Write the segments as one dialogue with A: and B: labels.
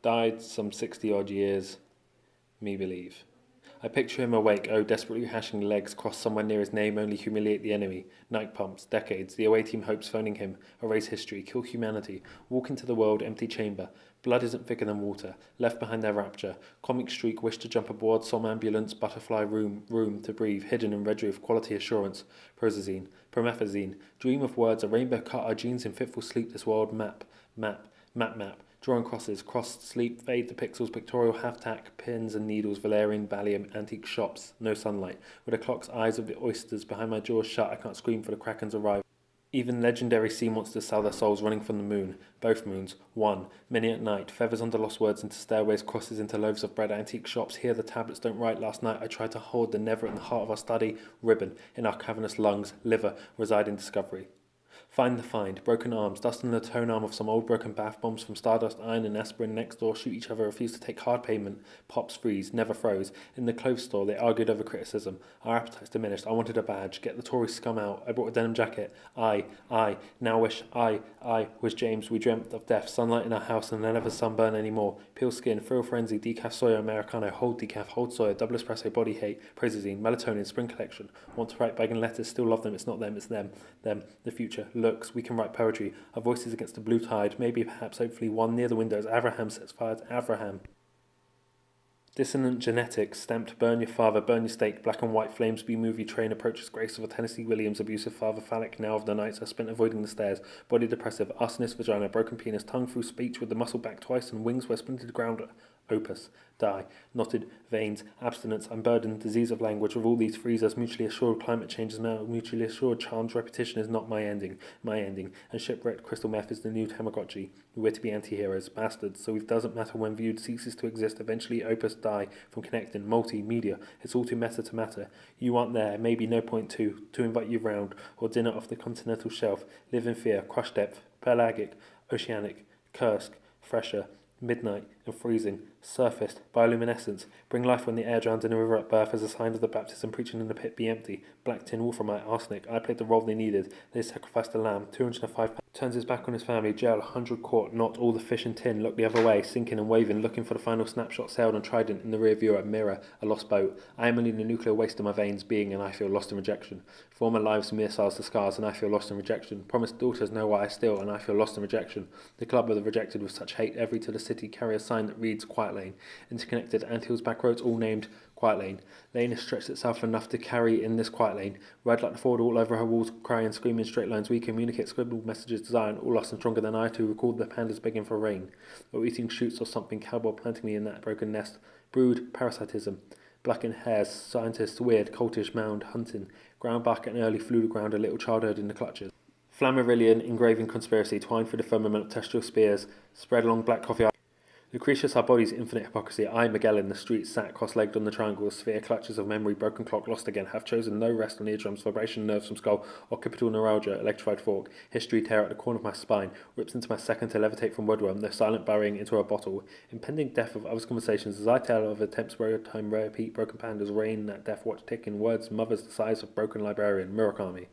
A: Died some 60-odd years, me believe. I picture him awake, desperately hashing legs, cross somewhere near his name, only humiliate the enemy. Night pumps, decades, the away team hopes phoning him, erase history, kill humanity, walk into the world, empty chamber. Blood isn't thicker than water, left behind their rapture. Comic streak, wish to jump aboard, some ambulance, butterfly room to breathe, hidden in red roof, quality assurance. Prozazine, promethazine, dream of words, a rainbow cut our genes in fitful sleep, this world map. Drawing crosses, crossed sleep, fade the pixels, pictorial half-tack, pins and needles, Valerian, Valium, antique shops, no sunlight. With the clock's eyes of the oysters behind my jaws shut, I can't scream for the Kraken's arrival. Even legendary sea monsters sell their souls running from the moon. Both moons. One. Many at night. Feathers under lost words into stairways, crosses into loaves of bread, antique shops. Here the tablets don't write. Last night I tried to hold the never in the heart of our study. Ribbon. In our cavernous lungs. Liver. Reside in discovery. Find the find, broken arms, dust in the tone arm of some old broken bath bombs from Stardust, Iron and Aspirin next door, shoot each other, refuse to take hard payment, pops freeze, never froze. In the clothes store they argued over criticism, our appetites diminished, I wanted a badge, get the Tory scum out, I brought a denim jacket, now wish I was James, we dreamt of death, sunlight in our house and never sunburn anymore, peel skin, thrill frenzy, decaf soya, Americano, hold decaf, hold soya, double espresso, body hate, Prozazine, Melatonin, spring collection, want to write begging letters, still love them, it's not them, it's them, the future. Looks, we can write poetry, our voices against the blue tide, maybe, perhaps, hopefully, one near the window as Abraham sets fire to Abraham. Dissonant genetics, stamped burn your father, burn your state, black and white flames, B-movie train approaches grace of a Tennessee Williams, abusive father, phallic now of the nights I spent avoiding the stairs, body depressive, arsonist vagina, broken penis, tongue through speech with the muscle back twice and wings where splintered ground, opus, die, knotted veins, abstinence, I'm burdened, disease of language, of all these freezers, mutually assured, climate change is now mutually assured, charmed repetition is not my ending, and shipwrecked crystal meth is the new Tamagotchi, we're to be anti-heroes, bastards, so it doesn't matter when viewed, ceases to exist, eventually opus die, from connecting, multimedia, it's all too meta to matter, you aren't there, maybe no point to invite you round, or dinner off the continental shelf, live in fear, crush depth, pelagic, oceanic, Kursk, fresher, midnight and freezing, surfaced, bioluminescence, bring life when the air drowns in a river at birth as a sign of the baptism, preaching in the pit be empty, black tin wolframite, arsenic, I played the role they needed, they sacrificed a lamb, 205 turns his back on his family, jail, 100 caught, not all the fish in tin, look the other way, sinking and waving, looking for the final snapshot, sailed on trident in the rear view, a mirror, a lost boat, I am only the nuclear waste in my veins, being and I feel lost in rejection, former lives missiles to scars and I feel lost in rejection, promised daughters know why I still and I feel lost in rejection, the club of the rejected with such hate, every to the city carry a sign that reads Quiet Lane, interconnected anthills back roads all named Quiet Lane. Lane has stretched itself enough to carry in this quiet lane. Red like the Ford all over her walls, crying, screaming straight lines. We communicate scribbled messages designed, all lost and stronger than I to record the pandas begging for rain. Or eating shoots or something, cowboy planting me in that broken nest. Brood, parasitism. Blackened hairs, scientists, weird, cultish mound, hunting. Ground back and early flew to ground, a little childhood in the clutches. Flammarillion, engraving conspiracy, twined through the firmament of terrestrial spears, spread along black coffee. Lucretius, our body's infinite hypocrisy. I, Magellan, the street, sat cross-legged on the triangle, sphere clutches of memory, broken clock, lost again, have chosen no rest on eardrums, vibration nerves from skull, occipital neuralgia, electrified fork, history tear at the corner of my spine, rips into my second to levitate from woodworm, their silent burying into a bottle, impending death of others' conversations, as I tell of attempts where time repeat, broken pandas, rain, that death watch ticking, words, mothers the size of broken librarian, Murakami,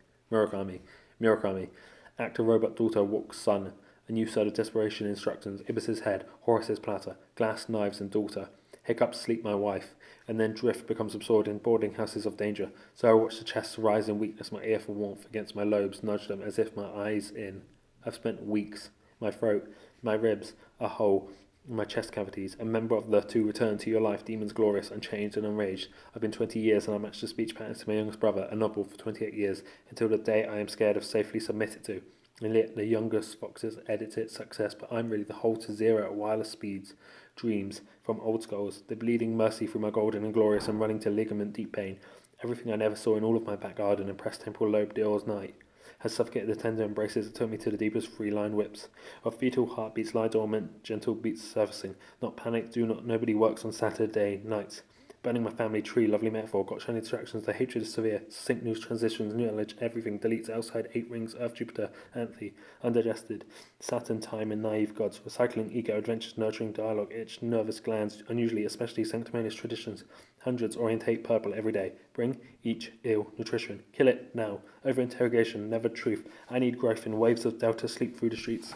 A: actor, robot, daughter, walk, son, a new set of desperation instructions, Ibis's head, Horace's platter, glass, knives, and daughter. Hiccups, sleep, my wife. And then drift becomes absorbed in boarding houses of danger. So I watch the chests rise in weakness, my ear for warmth against my lobes, nudge them as if my eyes in. I've spent weeks. My throat, my ribs, a hole, my chest cavities, a member of the to return to your life, demons glorious, unchanged and enraged. I've been 20 years and I matched the speech patterns to my youngest brother, a novel for 28 years, until the day I am scared of safely submitted to. And yet the youngest foxes edit it success, but I'm really the whole to zero at wireless speeds. Dreams from old skulls, the bleeding mercy through my golden and glorious and running to ligament deep pain. Everything I never saw in all of my back garden and pressed temporal lobe deals night has suffocated the tender embraces that took me to the deepest free-line whips. Of fetal heartbeats lie dormant, gentle beats surfacing. Not panic, do not, nobody works on Saturday nights. Burning my family tree, lovely metaphor, got shiny distractions, the hatred is severe, succinct news transitions, new knowledge, everything, deletes outside, 8 rings, Earth, Jupiter, Anthe, undigested, Saturn, time, and naive gods, recycling ego, adventures, nurturing dialogue, itch, nervous glands, unusually, especially sanctimonious traditions, hundreds, orientate purple every day, bring, each, ill, nutrition, kill it, now, over interrogation, never truth, I need growth in waves of delta, sleep through the streets.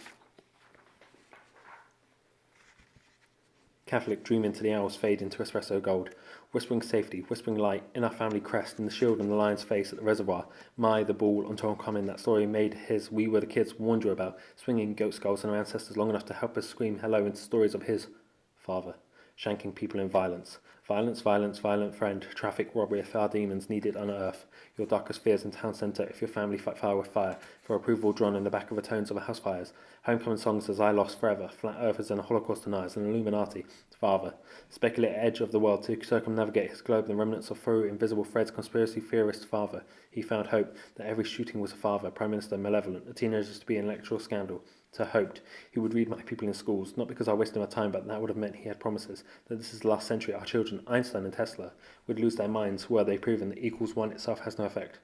A: Catholic, dream into the owls, fade into espresso gold. Whispering safety, whispering light, in our family crest, and the shield on the lion's face at the reservoir. My, the ball, until I'm coming, that story made his, we were the kids, warned you about, swinging goat skulls and our ancestors long enough to help us scream hello into stories of his father, shanking people in violence. Violence, violence, violent friend, traffic, robbery, if our demons needed unearth. Your darkest fears in town centre, if your family fight fire with fire, for approval drawn in the back of the tones of a house fires. Homecoming songs as I lost forever, flat earthers and Holocaust deniers, and Illuminati, father. Speculate edge of the world to circumnavigate his globe, the remnants of through invisible threads, conspiracy theorist father. He found hope that every shooting was a father, Prime Minister, malevolent, the teenagers to be an electoral scandal. To hoped he would read my people in schools, not because I wasted my time, but that would have meant he had promises that this is the last century our children, Einstein and Tesla, would lose their minds were they proven that equals one itself has no effect.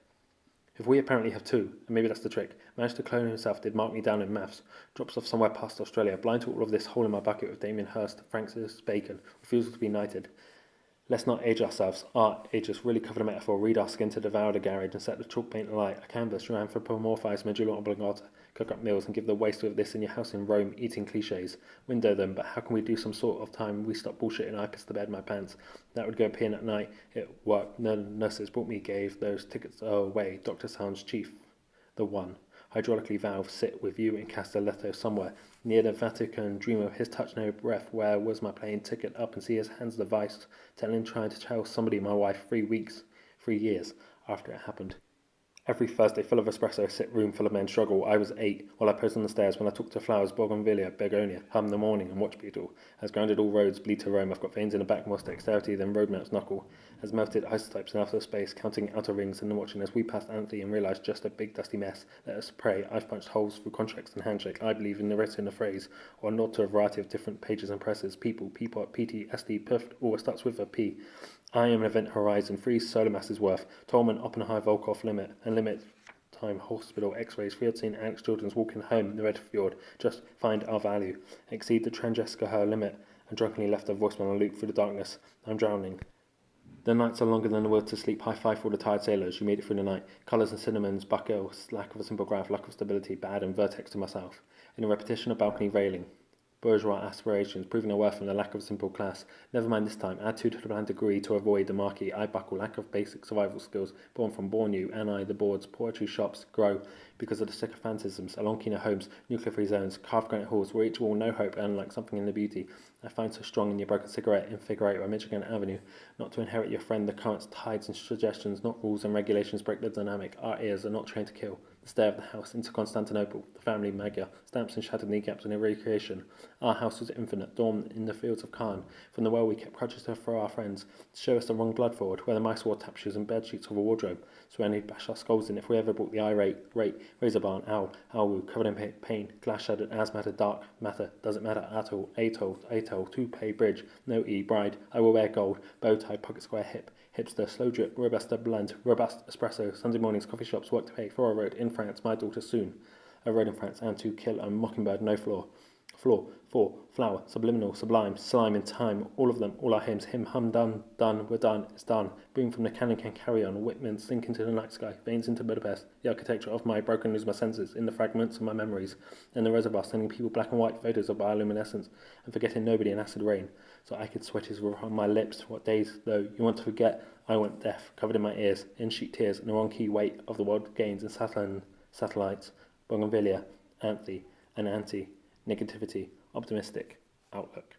A: If we apparently have two, and maybe that's the trick, managed to clone himself did mark me down in maths, drops off somewhere past Australia, blind to all of this hole in my bucket with Damien Hirst, Francis Bacon, refusal to be knighted. Let's not age ourselves. Art, ages, really cover the metaphor, read our skin to devour the garage and set the chalk paint alight, a canvas, you anthropomorphise medulla oblongata, cook up meals and give the waste of this in your house in Rome, eating cliches. Window them, but how can we do some sort of time we stop bullshitting, I piss the bed in my pants. That would go peeing at night, it worked, nurses brought me, gave those tickets away, Dr. Sounds chief, the one. Hydraulically valve, sit with you in Castelletto somewhere, near the Vatican, dream of his touch, no breath, where was my plane ticket up and see his hands devised, telling trying to tell somebody my wife 3 years after it happened. Every Thursday full of espresso, sit room full of men struggle. I was 8 while I posed on the stairs when I talked to flowers, bougainvillea, begonia, hum in the morning and watch beetle. As grounded all roads bleed to Rome, I've got veins in the back more dexterity than road maps knuckle. As melted isotopes in outer space, counting outer rings and watching as we passed Anthony and realised just a big dusty mess. Let us pray. I've punched holes through contracts and handshake. I believe in the written in a phrase, or nod to a variety of different pages and presses. People, peapot, PT, SD, puffed, always starts with a P. I am an event horizon, 3 solar masses worth. Tolman, Oppenheimer, Volkov, limit, and limit. Time, hospital, x-rays, field scene, Alex children's walking home, the red fjord, just find our value, exceed the Trangesca her limit, and drunkenly left a voicemail on loop through the darkness. I'm drowning. The nights are longer than the will to sleep. High five for all the tired sailors. You made it through the night. Colours and cinnamons, buckles, lack of a simple graph, lack of stability, bad and vertex to myself. In a repetition of balcony railing. Bourgeois aspirations, proving their worth from the lack of a simple class. Never mind this time, add 2 to the bland degree to avoid the marquee. I buckle, lack of basic survival skills, born from born you, and I, the boards, poetry shops, grow, because of the sycophantisms, along Kino homes, nuclear-free zones, carved granite halls, where each wall no hope and like something in the beauty. I find so strong in your broken cigarette in Figure 8 or Michigan Avenue, not to inherit your friend, the currents, tides and suggestions, not rules and regulations break the dynamic. Our ears are not trained to kill. The stair of the house into Constantinople, the family Magyar, stamps and shattered kneecaps and a recreation. Our house was infinite, dawn in the fields of Khan. From the well we kept crutches to throw our friends, to show us the wrong blood forward, where the mice wore tap shoes and bed sheets of a wardrobe, so we only bash our skulls in if we ever brought the irate, razor barn, owl, covered in pain, glass shattered, as matter, dark matter, doesn't matter at all, atoll, two-pay bridge, no E, bride, I will wear gold, bow tie, pocket square hip, hipster, slow drip, robusta blend, robust espresso, Sunday mornings, coffee shops, work to pay, for a road in France, my daughter soon. A road in France, and to kill a mockingbird, no floor. Floor, 4, flower, subliminal, sublime, slime in time, all of them, all our hymns, hymn, hum, done, we're done, it's done. Boom from the cannon can carry on, Whitman sink into the night sky, veins into Budapest, the architecture of my broken lose my senses, in the fragments of my memories, and the reservoir sending people black and white photos of bioluminescence, and forgetting nobody in acid rain, so I could sweat his on my lips, what days, though, you want to forget, I went deaf, covered in my ears, in sheet tears, and the wrong key weight of the world gains and satellites, bougainvillea, anthe, and anti, negativity, optimistic outlook.